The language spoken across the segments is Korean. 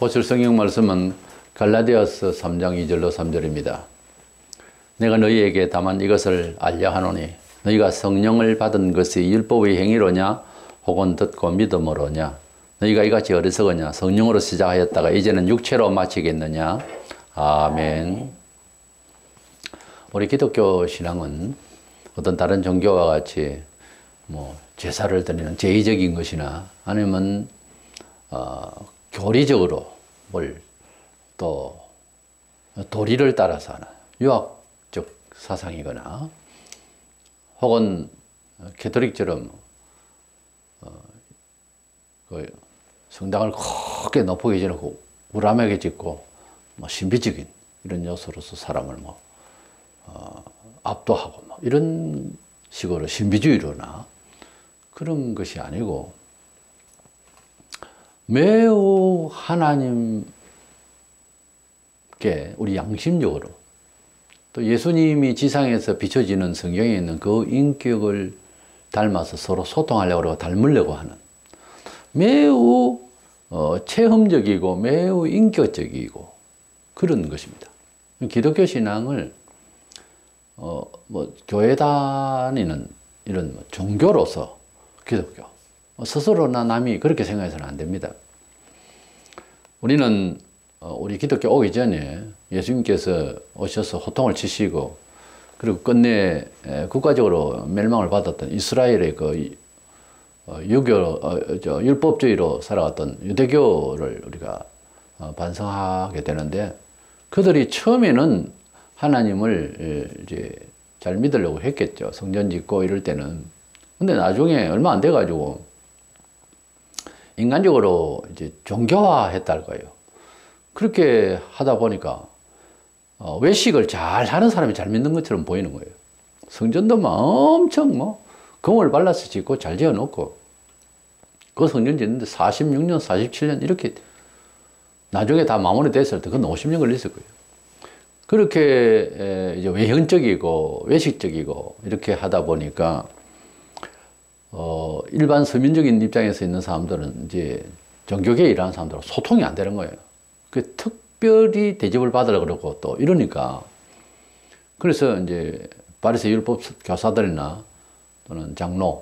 보실 성경 말씀은 갈라디아서 3장 2절로 3절입니다. 내가 너희에게 다만 이것을 알려 하노니 너희가 성령을 받은 것이 율법의 행위로냐 혹은 듣고 믿음으로냐 너희가 이같이 어리석으냐 성령으로 시작하였다가 이제는 육체로 마치겠느냐. 아멘. 우리 기독교 신앙은 어떤 다른 종교와 같이 제사를 드리는 제의적인 것이나 아니면 교리적으로 또 도리를 따라서 하는 유학적 사상이거나 혹은 캐톨릭처럼 성당을 크게 높게 지어놓고 우람하게 짓고 신비적인 이런 요소로서 사람을 압도하고 이런 식으로 신비주의로나 그런 것이 아니고 매우 하나님께 우리 양심적으로 또 예수님이 지상에서 비춰지는 성경에 있는 그 인격을 닮아서 서로 소통하려고 하고 닮으려고 하는 매우 체험적이고 매우 인격적이고 그런 것입니다. 기독교 신앙을 교회 다니는 이런 종교로서 기독교 스스로나 남이 그렇게 생각해서는 안 됩니다. 우리는 우리 기독교 오기 전에 예수님께서 오셔서 호통을 치시고 그리고 끝내 국가적으로 멸망을 받았던 이스라엘의 그 율법주의로 살아왔던 유대교를 우리가 반성하게 되는데 그들이 처음에는 하나님을 이제 잘 믿으려고 했겠죠. 성전 짓고 이럴 때는. 근데 나중에 얼마 안 돼가지고 인간적으로 이제 종교화 했다는 거예요. 그렇게 하다 보니까 외식을 잘 하는 사람이 잘 믿는 것처럼 보이는 거예요. 성전도 엄청 금을 발라서 짓고 잘 지어놓고 그 성전 짓는데 46년, 47년 이렇게 나중에 다 마무리됐을 때 그건 50년 걸렸을 거예요. 그렇게 이제 외형적이고 외식적이고 이렇게 하다 보니까 일반 서민적인 입장에서 있는 사람들은 이제 종교계에 일하는 사람들하고 소통이 안 되는 거예요. 그 특별히 대접을 받으려고 그러고 또 이러니까 그래서 이제 바리새 율법 교사들이나 또는 장로들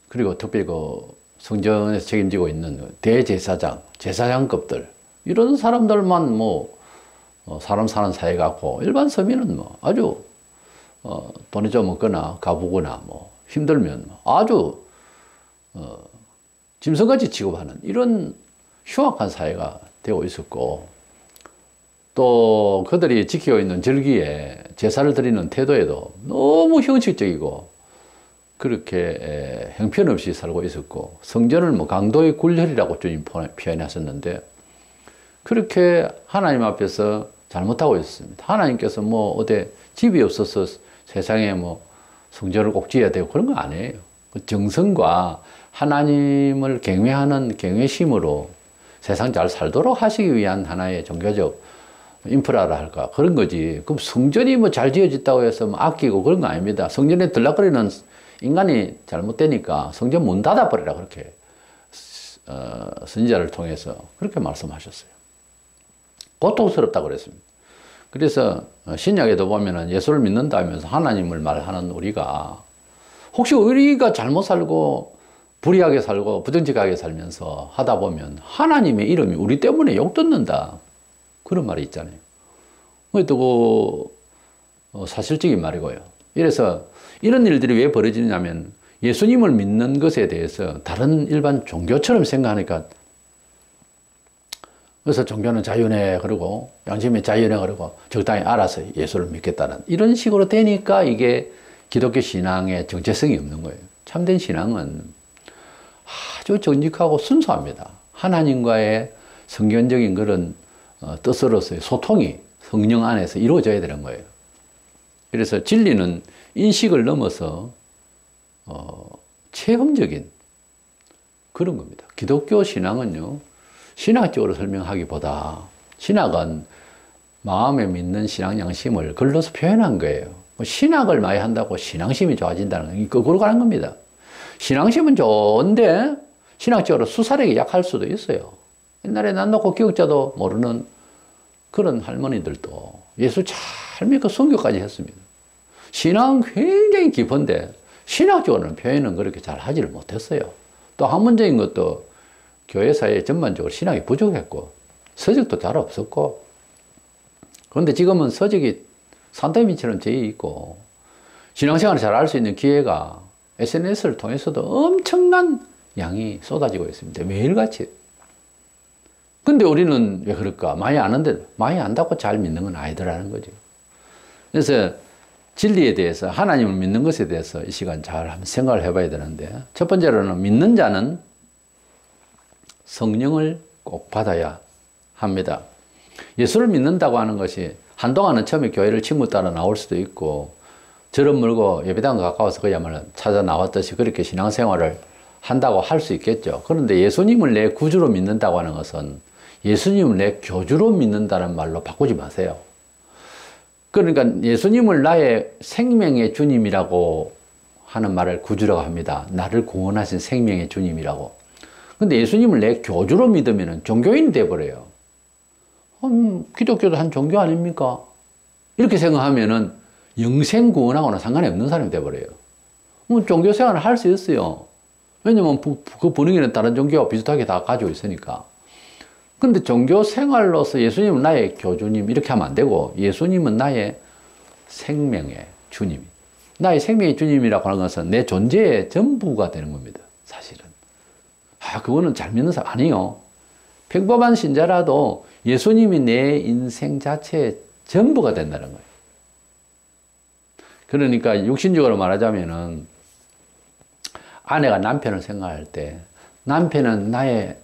그리고 특별히 그 성전에서 책임지고 있는 대제사장, 제사장급들 이런 사람들만 사람 사는 사회 같고 일반 서민은 아주 돈이 좀 없거나 가부거나 힘들면 아주 짐승같이 취급하는 이런 흉악한 사회가 되고 있었고 또 그들이 지키고 있는 절기에 제사를 드리는 태도에도 너무 형식적이고 그렇게 형편없이 살고 있었고 성전을 강도의 굴혈이라고 주님 표현하셨는데 그렇게 하나님 앞에서 잘못하고 있었습니다. 하나님께서 어디 집이 없어서 세상에 성전을 꼭 지어야 되고 그런 거 아니에요. 정성과 하나님을 경외하는 경외심으로 세상 잘 살도록 하시기 위한 하나의 종교적 인프라라 할까 그런 거지. 그럼 성전이 잘 지어졌다고 해서 아끼고 그런 거 아닙니다. 성전에 들락거리는 인간이 잘못되니까 성전 문 닫아버리라 그렇게 선지자를 통해서 그렇게 말씀하셨어요. 고통스럽다고 그랬습니다. 그래서 신약에도 보면은 예수를 믿는다 하면서 하나님을 말하는 우리가 혹시 우리가 잘못 살고 불의하게 살고 부정직하게 살면서 하다 보면 하나님의 이름이 우리 때문에 욕 듣는다 그런 말이 있잖아요. 그것도 사실적인 말이고요. 이래서 이런 일들이 왜 벌어지냐면 예수님을 믿는 것에 대해서 다른 일반 종교처럼 생각하니까 그래서 종교는 자유네 그러고 양심이 자유네 그러고 적당히 알아서 예수를 믿겠다는 이런 식으로 되니까 이게 기독교 신앙의 정체성이 없는 거예요. 참된 신앙은 아주 정직하고 순수합니다. 하나님과의 성경적인 그런 뜻으로서의 소통이 성령 안에서 이루어져야 되는 거예요. 그래서 진리는 인식을 넘어서 체험적인 그런 겁니다. 기독교 신앙은요. 신학적으로 설명하기보다 신학은 마음에 믿는 신앙 양심을 글로서 표현한 거예요. 신학을 많이 한다고 신앙심이 좋아진다는 건 거꾸로 가는 겁니다. 신앙심은 좋은데 신학적으로 수사력이 약할 수도 있어요. 옛날에 난 놓고 기억자도 모르는 그런 할머니들도 예수 잘 믿고 선교까지 했습니다. 신앙은 굉장히 깊은데 신학적으로는 표현은 그렇게 잘 하지를 못했어요. 또 학문적인 것도 교회사에 전반적으로 신학이 부족했고 서적도 잘 없었고, 그런데 지금은 서적이 산더미처럼 되어 있고 신앙생활을 잘 알 수 있는 기회가 SNS를 통해서도 엄청난 양이 쏟아지고 있습니다. 매일같이. 근데 우리는 왜 그럴까? 많이 아는데 많이 안다고 잘 믿는 건 아니더라는 거죠. 그래서 진리에 대해서, 하나님을 믿는 것에 대해서 이 시간 잘 한번 생각을 해봐야 되는데, 첫 번째로는 믿는 자는 성령을 꼭 받아야 합니다. 예수를 믿는다고 하는 것이 한동안은 처음에 교회를 친구 따라 나올 수도 있고 절은 멀고 예배당 가까워서 그야말로 찾아 나왔듯이 그렇게 신앙생활을 한다고 할 수 있겠죠. 그런데 예수님을 내 구주로 믿는다고 하는 것은 예수님을 내 교주로 믿는다는 말로 바꾸지 마세요. 그러니까 예수님을 나의 생명의 주님이라고 하는 말을 구주라고 합니다. 나를 구원하신 생명의 주님이라고. 근데 예수님을 내 교주로 믿으면 종교인이 돼버려요. 기독교도 한 종교 아닙니까? 이렇게 생각하면은 영생 구원하고는 상관이 없는 사람이 돼버려요. 종교 생활을 할 수 있어요. 왜냐면 그 분위기는 다른 종교와 비슷하게 다 가지고 있으니까. 근데 종교 생활로서 예수님은 나의 교주님 이렇게 하면 안 되고, 예수님은 나의 생명의 주님. 나의 생명의 주님이라고 하는 것은 내 존재의 전부가 되는 겁니다. 사실은. 그거는 잘 믿는 사람 아니에요. 평범한 신자라도 예수님이 내 인생 자체의 전부가 된다는 거예요. 그러니까 육신적으로 말하자면은 아내가 남편을 생각할 때 남편은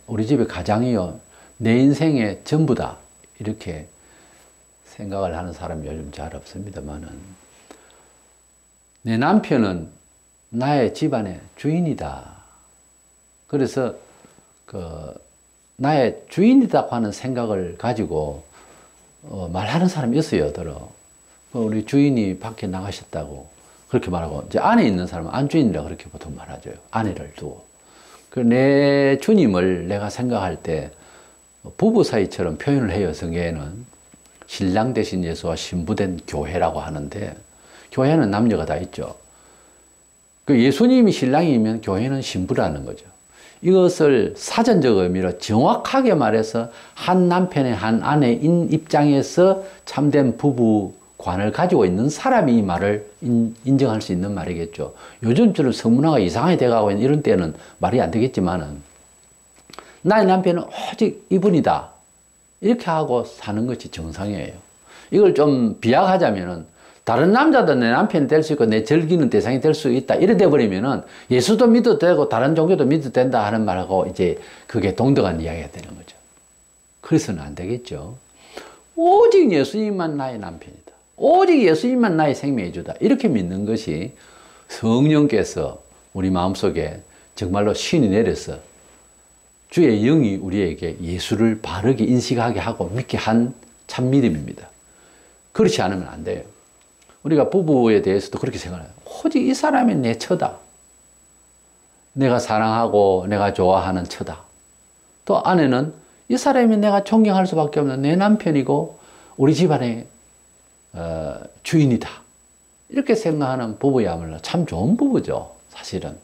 우리 집의 가장이요, 내 인생의 전부다, 이렇게 생각을 하는 사람이 요즘 잘 없습니다만은, 내 남편은 나의 집안의 주인이다. 그래서 나의 주인이라고 하는 생각을 가지고 말하는 사람이 있어요. 우리 주인이 밖에 나가셨다고 그렇게 말하고, 이제 안에 있는 사람은 안주인이라고 그렇게 보통 말하죠. 아내를 두고. 내 주님을 내가 생각할 때 부부 사이처럼 표현을 해요. 성경에는 신랑 대신 예수와 신부된 교회라고 하는데, 교회는 남녀가 다 있죠. 예수님이 신랑이면 교회는 신부라는 거죠. 이것을 사전적 의미로 정확하게 말해서 한 남편의 한 아내인 입장에서 참된 부부관을 가지고 있는 사람이 이 말을 인정할 수 있는 말이겠죠. 요즘처럼 성문화가 이상하게 돼가고 있는 이런 때는 말이 안 되겠지만은, 나의 남편은 오직 이분이다, 이렇게 하고 사는 것이 정상이에요. 이걸 좀 비약하자면은, 다른 남자도 내 남편이 될 수 있고 내 즐기는 대상이 될 수 있다, 이래 돼버리면은 예수도 믿어도 되고 다른 종교도 믿어도 된다 하는 말하고 이제 그게 동등한 이야기가 되는 거죠. 그래서는 안 되겠죠. 오직 예수님만 나의 남편이다, 오직 예수님만 나의 생명의 주다, 이렇게 믿는 것이 성령께서 우리 마음속에 정말로 신이 내려서 주의 영이 우리에게 예수를 바르게 인식하게 하고 믿게 한 참 믿음입니다. 그렇지 않으면 안 돼요. 우리가 부부에 대해서도 그렇게 생각해요. 오직 이 사람이 내 처다, 내가 사랑하고 내가 좋아하는 처다. 또 아내는 이 사람이 내가 존경할 수밖에 없는 내 남편이고 우리 집안의 주인이다, 이렇게 생각하는 부부야말로 참 좋은 부부죠. 사실은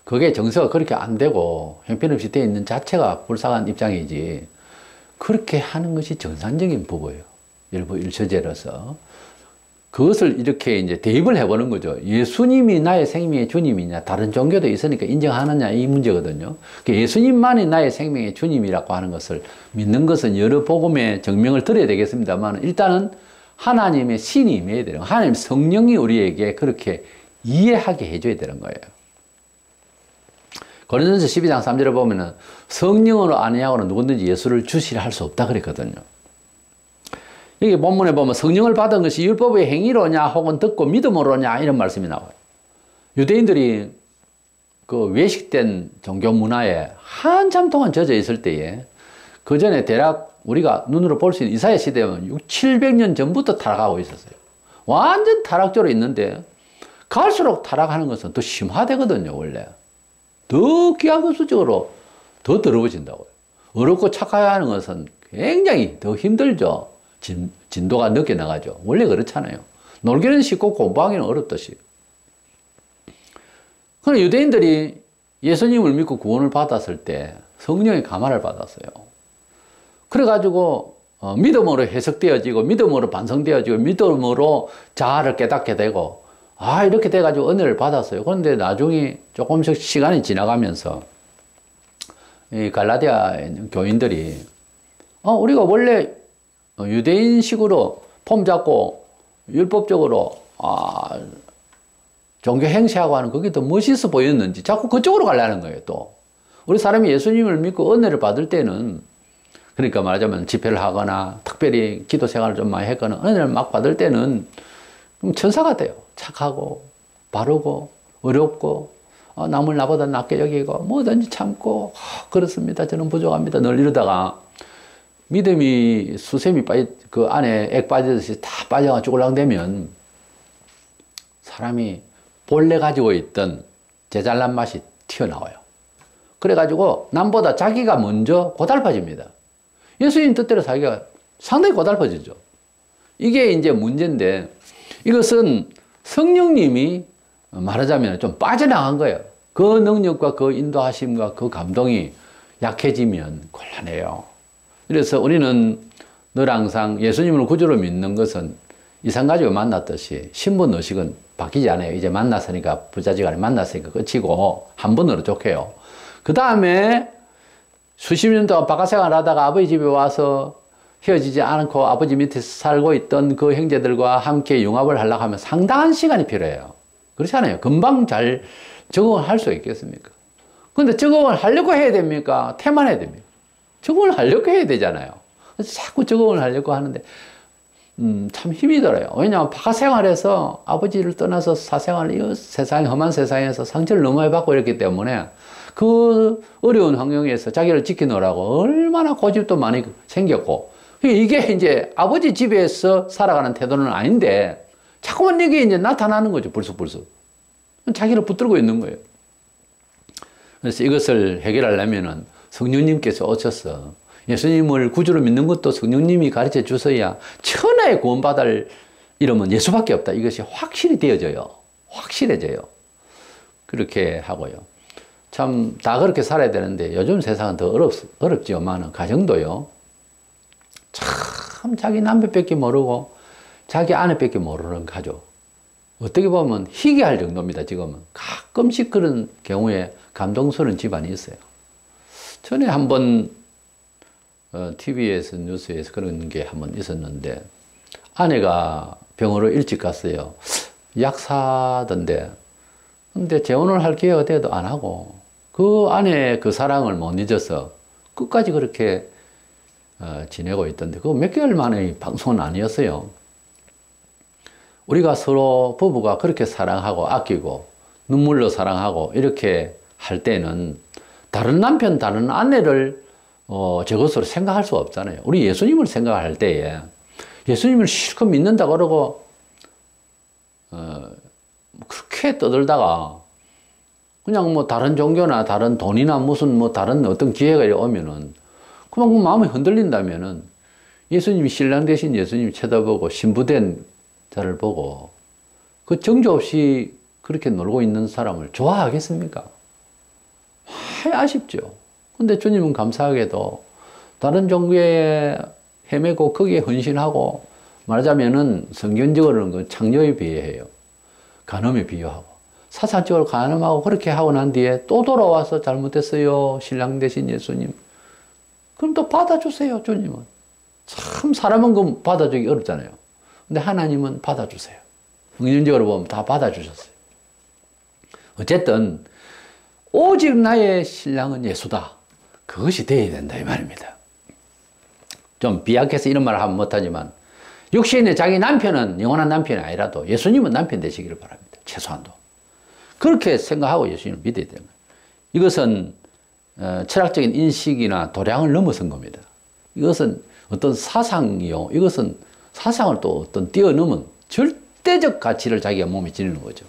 그게 정서가 그렇게 안 되고 형편없이 되어 있는 자체가 불쌍한 입장이지, 그렇게 하는 것이 정상적인 부부예요. 일부 일처제로서. 그것을 이렇게 이제 대입을 해보는 거죠. 예수님이 나의 생명의 주님이냐, 다른 종교도 있으니까 인정하느냐, 이 문제거든요. 예수님만이 나의 생명의 주님이라고 하는 것을 믿는 것은 여러 복음의 증명을 드려야 되겠습니다만, 일단은 하나님의 신이 임해야 되는 거예요. 하나님 성령이 우리에게 그렇게 이해하게 해줘야 되는 거예요. 고린도전서 12장 3절에 보면은 성령으로 아니하고는 누구든지 예수를 주시라 할 수 없다 그랬거든요. 여기 본문에 보면 성령을 받은 것이 율법의 행위로냐 혹은 듣고 믿음으로냐, 이런 말씀이 나와요. 유대인들이 그 외식된 종교 문화에 한참 동안 젖어 있을 때에, 그 전에 대략 우리가 눈으로 볼 수 있는 이사야 시대면 600~700년 전부터 타락하고 있었어요. 완전 타락조로 있는데 갈수록 타락하는 것은 더 심화되거든요, 원래. 더 기하급수적으로 더 더러워진다고요. 어렵고 착하게 하는 것은 굉장히 더 힘들죠. 진도가 늦게 나가죠. 원래 그렇잖아요. 놀기는 쉽고 공부하기는 어렵듯이. 그럼 유대인들이 예수님을 믿고 구원을 받았을 때 성령의 감화를 받았어요. 그래가지고 믿음으로 해석되어지고 믿음으로 반성되어지고 믿음으로 자아를 깨닫게 되고 이렇게 돼가지고 은혜를 받았어요. 그런데 나중에 조금씩 시간이 지나가면서 이 갈라디아에 있는 교인들이 우리가 원래 유대인식으로 폼 잡고 율법적으로 종교 행세하고 하는 그게 더 멋있어 보였는지 자꾸 그쪽으로 가려는 거예요. 또 우리 사람이 예수님을 믿고 은혜를 받을 때는, 그러니까 말하자면 집회를 하거나 특별히 기도 생활을 좀 많이 했거나 은혜를 막 받을 때는 천사가 돼요. 착하고 바르고 어렵고 남을 나보다 낫게 여기고 뭐든지 참고 그렇습니다. 저는 부족합니다. 늘 이러다가 믿음이 수세미 그 안에 액 빠지듯이 다 빠져가 쭈글랑대면 사람이 본래 가지고 있던 제잘난 맛이 튀어나와요. 그래가지고 남보다 자기가 먼저 고달파집니다. 예수님 뜻대로 살기가 상당히 고달파지죠. 이게 이제 문제인데, 이것은 성령님이 말하자면 좀 빠져나간 거예요. 그 능력과 그 인도하심과 그 감동이 약해지면 곤란해요. 그래서 우리는 늘 항상 예수님을 구주로 믿는 것은 이산가족을 만났듯이 신분의식은 바뀌지 않아요. 이제 만났으니까 부자지간에 만났으니까 끝이고 한 번으로 좋게요. 그 다음에 수십 년 동안 바깥 생활하다가 아버지 집에 와서 헤어지지 않고 아버지 밑에서 살고 있던 그 형제들과 함께 융합을 하려고 하면 상당한 시간이 필요해요. 그렇잖아요. 금방 잘 적응을 할 수 있겠습니까? 근데 적응을 하려고 해야 됩니까? 태만해야 됩니까? 적응을 하려고 해야 되잖아요. 그래서 자꾸 적응을 하려고 하는데 참 힘이 들어요. 왜냐하면 바깥 생활에서 아버지를 떠나서 사생활, 이 세상, 험한 세상에서 상처를 너무 많이 받고 이랬기 때문에 그 어려운 환경에서 자기를 지켜놓으라고 얼마나 고집도 많이 생겼고, 이게 이제 아버지 집에서 살아가는 태도는 아닌데 자꾸만 이게 이제 나타나는 거죠. 불쑥불쑥. 자기를 붙들고 있는 거예요. 그래서 이것을 해결하려면은 성령님께서 오셔서 예수님을 구주로 믿는 것도 성령님이 가르쳐 주셔야 천하의 구원받을 이름은 예수밖에 없다. 이것이 확실히 되어져요. 확실해져요. 그렇게 하고요. 참 다 그렇게 살아야 되는데 요즘 세상은 더 어렵지만은 가정도요. 참 자기 남편밖에 모르고 자기 아내밖에 모르는 가족. 어떻게 보면 희귀할 정도입니다. 지금은. 가끔씩 그런 경우에 감동스러운 집안이 있어요. 전에 한번 TV에서 뉴스에서 그런 게 한번 있었는데 아내가 병원으로 일찍 갔어요. 약 사던데 근데 재혼을 할 기회가 돼도 안 하고 그 아내의 그 사랑을 못 잊어서 끝까지 그렇게 지내고 있던데 그거 몇 개월 만에 방송은 아니었어요. 우리가 서로 부부가 그렇게 사랑하고 아끼고 눈물로 사랑하고 이렇게 할 때는 다른 남편, 다른 아내를 저것으로 생각할 수 없잖아요. 우리 예수님을 생각할 때에 예수님을 실컷 믿는다 그러고 그렇게 떠들다가 그냥 뭐 다른 종교나 다른 돈이나 무슨 뭐 다른 어떤 기회가 오면은 그만 마음이 흔들린다면은 예수님이 신랑 대신 예수님이 쳐다보고 신부된 자를 보고 그 정조 없이 그렇게 놀고 있는 사람을 좋아하겠습니까? 아쉽죠. 근데 주님은 감사하게도 다른 종교에 헤매고 거기에 헌신하고 말하자면은 성경적으로는 그 창녀에 비유해요. 간음에 비유하고 사상적으로 간음하고 그렇게 하고 난 뒤에 또 돌아와서 잘못했어요. 신랑 대신 예수님. 그럼 또 받아주세요. 주님은. 참 사람은 그 받아주기 어렵잖아요. 근데 하나님은 받아주세요. 성경적으로 보면 다 받아주셨어요. 어쨌든 오직 나의 신랑은 예수다. 그것이 되어야 된다 이 말입니다. 좀 비약해서 이런 말을 하면 못하지만 육신의 자기 남편은 영원한 남편이 아니라도 예수님은 남편 되시기를 바랍니다. 최소한도. 그렇게 생각하고 예수님을 믿어야 되는 거예요. 이것은 철학적인 인식이나 도량을 넘어선 겁니다. 이것은 어떤 사상이요. 이것은 사상을 또 어떤 뛰어넘은 절대적 가치를 자기가 몸에 지니는 거죠.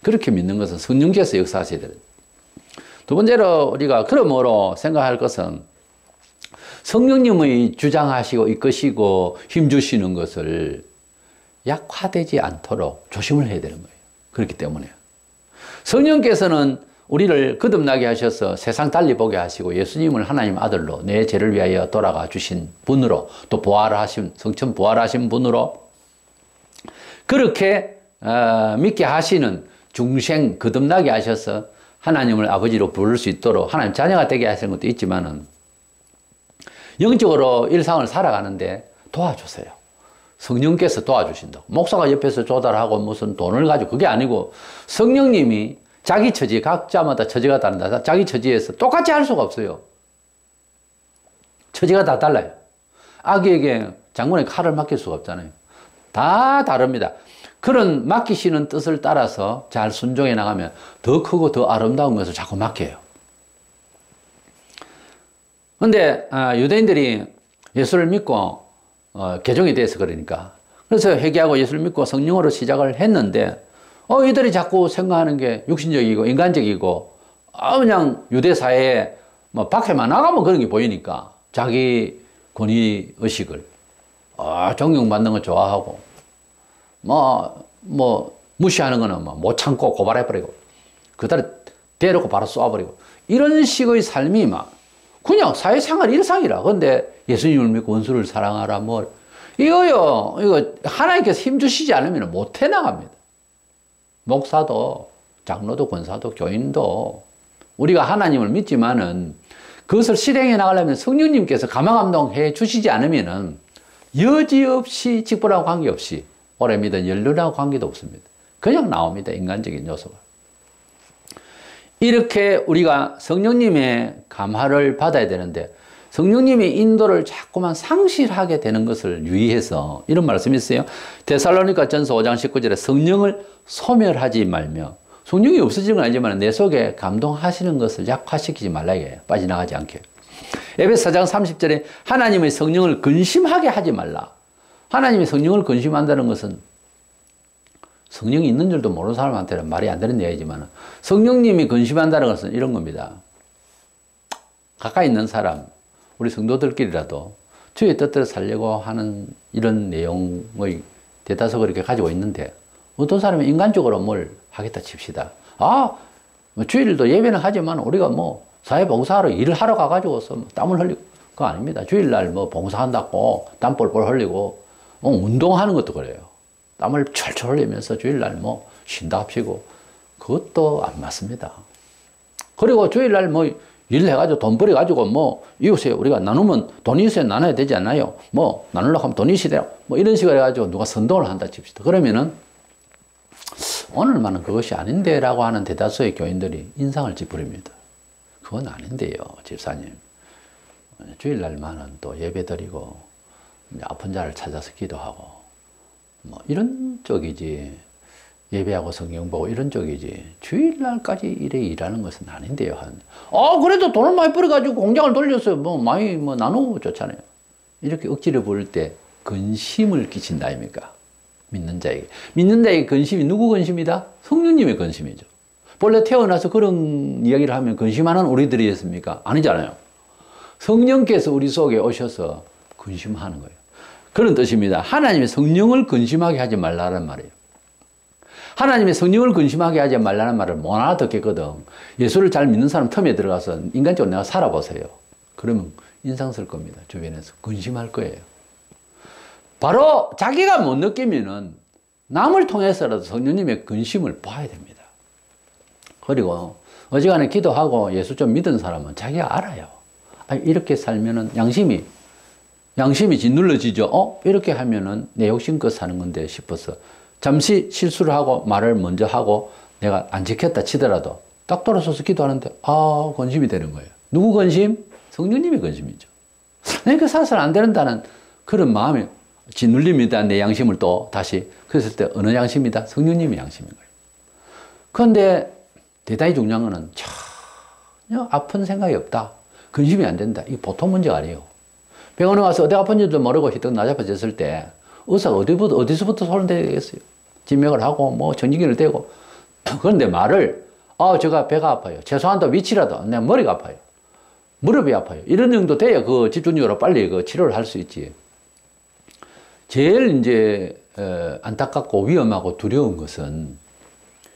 그렇게 믿는 것은 성령께서 역사하셔야 돼요. 두 번째로 우리가 그러므로 생각할 것은 성령님의 주장하시고 이끄시고 힘주시는 것을 약화되지 않도록 조심을 해야 되는 거예요. 그렇기 때문에 성령께서는 우리를 거듭나게 하셔서 세상 달리 보게 하시고 예수님을 하나님 아들로 내 죄를 위하여 돌아가 주신 분으로 또 부활하신 성천 부활하신 분으로 그렇게 믿게 하시는 중생 거듭나게 하셔서 하나님을 아버지로 부를 수 있도록 하나님 자녀가 되게 하시는 것도 있지만은 영적으로 일상을 살아가는데 도와주세요. 성령께서 도와주신다. 목사가 옆에서 조달하고 무슨 돈을 가지고 그게 아니고 성령님이 자기 처지, 각자마다 처지가 다른다. 자기 처지에서 똑같이 할 수가 없어요. 처지가 다 달라요. 아기에게 장군의 칼을 맡길 수가 없잖아요. 다 다릅니다. 그런 맡기시는 뜻을 따라서 잘 순종해 나가면 더 크고 더 아름다운 것을 자꾸 맡겨요. 그런데 유대인들이 예수를 믿고 개종이 돼서 그러니까 그래서 회개하고 예수를 믿고 성령으로 시작을 했는데 이들이 자꾸 생각하는 게 육신적이고 인간적이고 그냥 유대 사회에 뭐 밖에만 나가면 그런 게 보이니까 자기 권위 의식을 존경받는 거 좋아하고 뭐 무시하는 거는 못 참고 고발해버리고 그다음에 대놓고 바로 쏘아버리고 이런 식의 삶이 막 그냥 사회생활 일상이라. 근데 예수님을 믿고 원수를 사랑하라 이거 하나님께서 힘주시지 않으면 못 해나갑니다. 목사도 장로도 권사도 교인도 우리가 하나님을 믿지만은 그것을 실행해 나가려면 성령님께서 감화감동해 주시지 않으면은 여지없이 직분하고 관계없이 오래 믿은 연륜하고 관계도 없습니다. 그냥 나옵니다. 인간적인 요소가. 이렇게 우리가 성령님의 감화를 받아야 되는데 성령님의 인도를 자꾸만 상실하게 되는 것을 유의해서 이런 말씀이 있어요. 데살로니가 전서 5장 19절에 성령을 소멸하지 말며 성령이 없어지는 건 아니지만 내 속에 감동하시는 것을 약화시키지 말라 이게요. 빠져나가지 않게. 에베소 4장 30절에 하나님의 성령을 근심하게 하지 말라. 하나님의 성령을 근심한다는 것은 성령이 있는 줄도 모르는 사람한테는 말이 안 되는 얘기지만 성령님이 근심한다는 것은 이런 겁니다. 가까이 있는 사람, 우리 성도들끼리라도 주의 뜻대로 살려고 하는 이런 내용의 대다수 그렇게 가지고 있는데 어떤 사람이 인간적으로 뭘 하겠다 칩시다. 뭐 주일도 예배는 하지만 우리가 뭐 사회봉사하러 일을 하러 가가지고서 땀을 흘리고 그거 아닙니다. 주일날 뭐 봉사한다고 땀 뻘뻘 흘리고 운동하는 것도 그래요. 땀을 철철 흘리면서 주일날 뭐 쉰다 합시고 그것도 안 맞습니다. 그리고 주일날 뭐 일 해가지고 돈 벌여가지고 뭐 이웃에 우리가 나누면 돈이 있어야 나눠야 되지 않나요? 뭐 나누려고 하면 돈이 있어야 돼요. 뭐 이런 식으로 해가지고 누가 선동을 한다 칩시다. 그러면은 오늘만은 그것이 아닌데 라고 하는 대다수의 교인들이 인상을 찌푸립니다. 그건 아닌데요, 집사님. 주일날만은 또 예배 드리고 아픈 자를 찾아서 기도하고 뭐 이런 쪽이지 예배하고 성경 보고 이런 쪽이지 주일날까지 이래 일하는 것은 아닌데요. 그래도 돈을 많이 벌어가지고 공장을 돌려서 뭐 많이 뭐 나누고 좋잖아요. 이렇게 억지로 부를 때 근심을 끼친다 아닙니까? 믿는 자에게 근심이 누구 근심이다? 성령님의 근심이죠. 본래 태어나서 그런 이야기를 하면 근심하는 우리들이었습니까? 아니잖아요. 성령께서 우리 속에 오셔서 근심하는 거예요. 그런 뜻입니다. 하나님의 성령을 근심하게 하지 말라는 말이에요. 하나님의 성령을 근심하게 하지 말라는 말을 못 알아듣겠거든. 예수를 잘 믿는 사람 틈에 들어가서 인간적으로 내가 살아보세요. 그러면 인상 쓸 겁니다. 주변에서 근심할 거예요. 바로 자기가 못 느끼면은 남을 통해서라도 성령님의 근심을 봐야 됩니다. 그리고 어지간해 기도하고 예수 좀 믿은 사람은 자기가 알아요. 이렇게 살면은 양심이 짓눌러지죠. 이렇게 하면은 내 욕심껏 사는 건데 싶어서 잠시 실수를 하고 말을 먼저 하고 내가 안 지켰다 치더라도 딱 돌아서서 기도하는데 근심이 되는 거예요. 누구 근심? 성령님의 근심이죠. 내가 살아서는 안 된다는 그런 마음이 짓눌립니다. 내 양심을 또 다시. 그랬을 때 어느 양심이다? 성령님의 양심인 거예요. 그런데 대단히 중요한 거는 전혀 아픈 생각이 없다. 근심이 안 된다. 이게 보통 문제가 아니에요. 병원에 가서 어디 아픈지도 모르고 히떡 낮아졌을 때 의사가 어디서부터 손을 대겠어요? 진맥을 하고 뭐 전기기를 대고. 그런데 말을 아, 제가 배가 아파요. 최소한도 위치라도 내 머리가 아파요. 무릎이 아파요. 이런 정도 돼야 그 집중력으로 빨리 그 치료를 할 수 있지. 제일 이제 안타깝고 위험하고 두려운 것은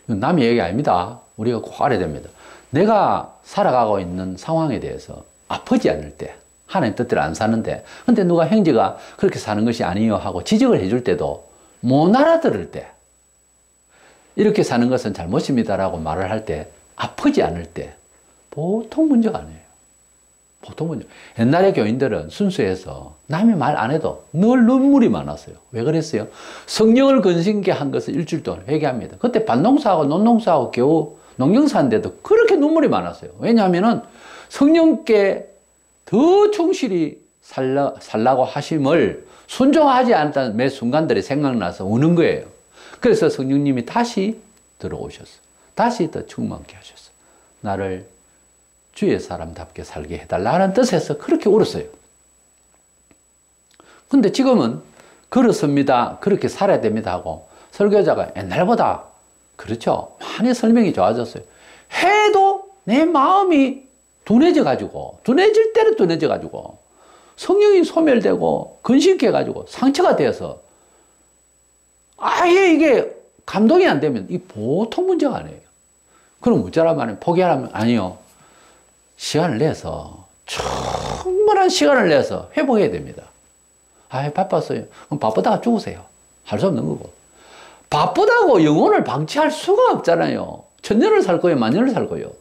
남의 얘기 아닙니다. 우리가 꼭 알아야 됩니다. 내가 살아가고 있는 상황에 대해서 아프지 않을 때, 하나님 뜻대로 안 사는데, 근데 누가 형제가 그렇게 사는 것이 아니요 하고 지적을 해줄 때도 못 알아들을 때, 이렇게 사는 것은 잘못입니다라고 말을 할 때, 아프지 않을 때, 보통 문제가 아니에요. 보통 문제. 옛날에 교인들은 순수해서 남이 말 안 해도 늘 눈물이 많았어요. 왜 그랬어요? 성령을 근심케 한 것을 일주일 동안 회개합니다. 그때 밭농사하고 논농사하고 겨우 농경사인데도 그렇게 눈물이 많았어요. 왜냐하면은 성령께 더 충실히 살라고 하심을 순종하지 않았다는 매 순간들이 생각나서 우는 거예요. 그래서 성령님이 다시 들어오셨어. 다시 더 충만케 하셨어. 나를 주의 사람답게 살게 해달라는 뜻에서 그렇게 울었어요. 근데 지금은 그렇습니다. 그렇게 살아야 됩니다 하고 설교자가 옛날보다 그렇죠. 많이 설명이 좋아졌어요. 해도 내 마음이 둔해져 가지고, 둔해질 때는 둔해져 가지고, 성령이 소멸되고, 근심해 가지고, 상처가 되어서, 아예 이게 감동이 안 되면, 이 보통 문제가 아니에요. 그럼 어쩌란 말이에요? 포기하라면? 아니요. 시간을 내서, 충분한 시간을 내서 회복해야 됩니다. 아, 바빴어요. 그럼 바쁘다가 죽으세요. 할 수 없는 거고. 바쁘다고 영혼을 방치할 수가 없잖아요. 천년을 살 거예요, 만년을 살 거예요.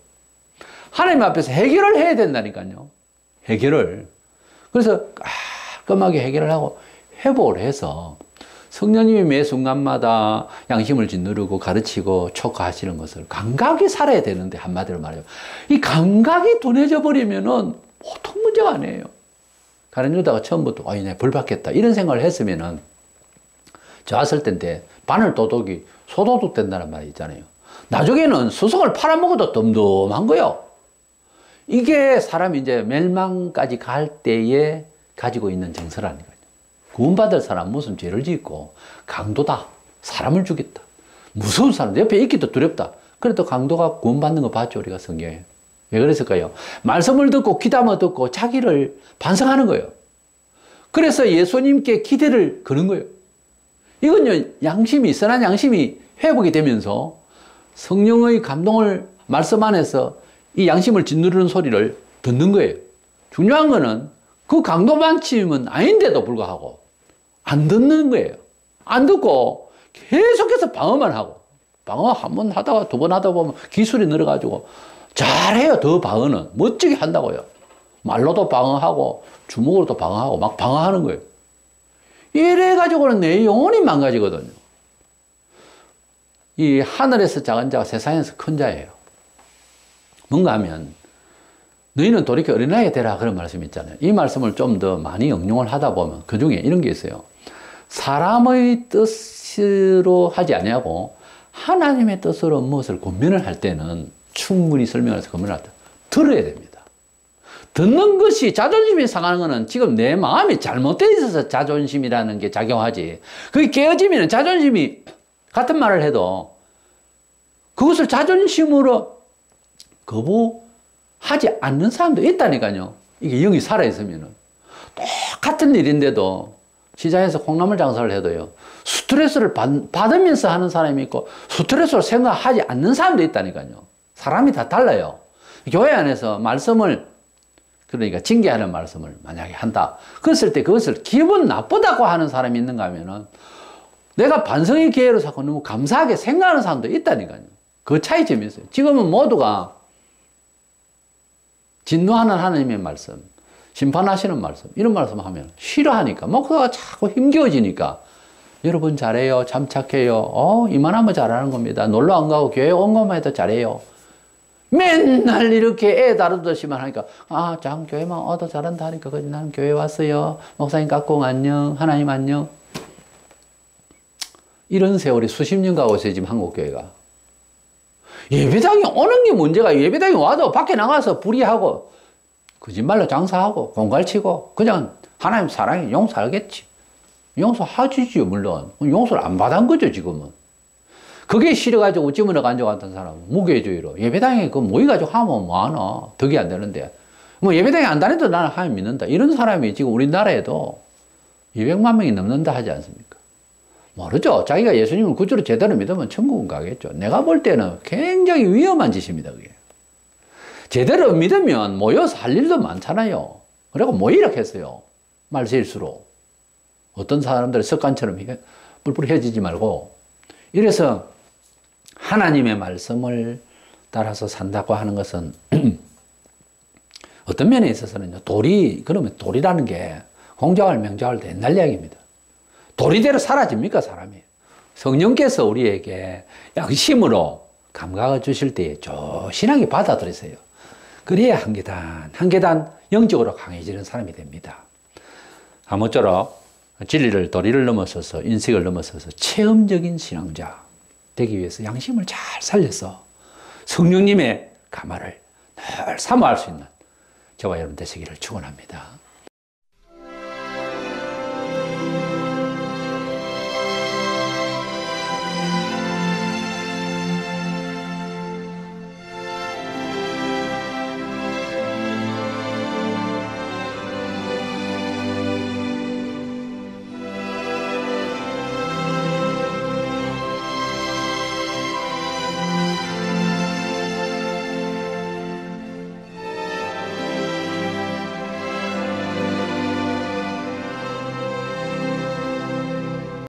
하나님 앞에서 해결을 해야 된다니까요. 해결을. 그래서 깔끔하게 해결을 하고 회복을 해서 성령님이 매 순간마다 양심을 짓누르고 가르치고 촉구하시는 것을 감각이 살아야 되는데, 한마디로 말해요. 이 감각이 둔해져 버리면은 보통 문제가 아니에요. 가른 유다가 처음부터 내가 벌 받겠다 이런 생각을 했으면은 좋았을 텐데, 바늘도둑이 소도둑 된다는 말이 있잖아요. 나중에는 수석을 팔아먹어도 덤덤한 거예요. 이게 사람이 이제 멸망까지 갈 때에 가지고 있는 정서라니까요. 구원받을 사람 무슨 죄를 짓고 강도다, 사람을 죽였다, 무서운 사람, 옆에 있기도 두렵다. 그래도 강도가 구원받는 거 봤죠, 우리가 성경에. 왜 그랬을까요? 말씀을 듣고 귀담아 듣고 자기를 반성하는 거예요. 그래서 예수님께 기대를 거는 거예요. 이건요, 양심이, 선한 양심이 회복이 되면서 성령의 감동을 말씀 안에서 이 양심을 짓누르는 소리를 듣는 거예요. 중요한 거는 그 강도 반침은 아닌데도 불구하고 안 듣는 거예요. 안 듣고 계속해서 방어만 하고, 방어 한 번 하다가 두 번 하다 보면 기술이 늘어가지고 잘해요. 더 방어는 멋지게 한다고요. 말로도 방어하고 주먹으로도 방어하고 막 방어하는 거예요. 이래가지고는 내 영혼이 망가지거든요. 이 하늘에서 작은 자가 세상에서 큰 자예요. 뭔가 하면 너희는 돌이켜 어린아이가 되라, 그런 말씀이 있잖아요. 이 말씀을 좀 더 많이 응용을 하다 보면 그 중에 이런 게 있어요. 사람의 뜻으로 하지 아니하고 하나님의 뜻으로 무엇을 고민을 할 때는 충분히 설명해서 고민을 할 때 들어야 됩니다. 듣는 것이 자존심이 상하는 것은 지금 내 마음이 잘못되어 있어서 자존심이라는 게 작용하지, 그게 깨어지면 자존심이 같은 말을 해도 그것을 자존심으로 거부하지 않는 사람도 있다니까요. 이게 영이 살아있으면. 똑같은 일인데도 시장에서 콩나물 장사를 해도요, 스트레스를 받으면서 하는 사람이 있고 스트레스로 생각하지 않는 사람도 있다니까요. 사람이 다 달라요. 교회 안에서 말씀을, 그러니까 징계하는 말씀을 만약에 한다. 그랬을 때 그것을 기분 나쁘다고 하는 사람이 있는가 하면은 내가 반성의 기회로 자꾸 너무 감사하게 생각하는 사람도 있다니까요. 그 차이점이 있어요. 지금은 모두가 진노하는 하나님의 말씀, 심판하시는 말씀, 이런 말씀 하면 싫어하니까, 그거 자꾸 힘겨워지니까, 여러분 잘해요, 참 착해요, 이만하면 잘하는 겁니다, 놀러 안 가고 교회 온 것만 해도 잘해요. 맨날 이렇게 애 다루듯이만 하니까, 참 교회만 와도 잘한다 하니까, 나는 교회 왔어요, 목사님 깍꿍 안녕, 하나님 안녕. 이런 세월이 수십 년 가고 있어요, 지금 한국교회가. 예배당에 오는 게 문제가, 예배당에 와도 밖에 나가서 불의하고 거짓말로 장사하고 공갈치고 그냥 하나님 사랑해 용서하겠지. 용서하지요, 물론. 용서를 안 받은 거죠, 지금은. 그게 싫어가지고 찌문에 앉아갔던 사람은 무교회주의로 예배당에 그 모여가지고 하면 뭐하노? 덕이 안 되는데. 뭐 예배당에 안 다녀도 나는 하나님 믿는다. 이런 사람이 지금 우리나라에도 200만 명이 넘는다 하지 않습니까? 모르죠. 자기가 예수님을 구주로 제대로 믿으면 천국은 가겠죠. 내가 볼 때는 굉장히 위험한 짓입니다. 그게. 제대로 믿으면 모여서 할 일도 많잖아요. 그리고 모이라 했어요. 말세일수록. 어떤 사람들의 습관처럼 뿔뿔이 헤어지지 말고. 이래서 하나님의 말씀을 따라서 산다고 하는 것은 어떤 면에 있어서는요. 그러면 돌이라는 게 공자왈 명자왈 옛날 이야기입니다. 도리대로 사라집니까, 사람이? 성령께서 우리에게 양심으로 감각을 주실 때에 조신하게 받아들이세요. 그래야 한 계단, 한 계단 영적으로 강해지는 사람이 됩니다. 아무쪼록 진리를, 도리를 넘어서서, 인식을 넘어서서 체험적인 신앙자 되기 위해서 양심을 잘 살려서 성령님의 가마를 늘 사모할 수 있는 저와 여러분 되시기를 축원합니다.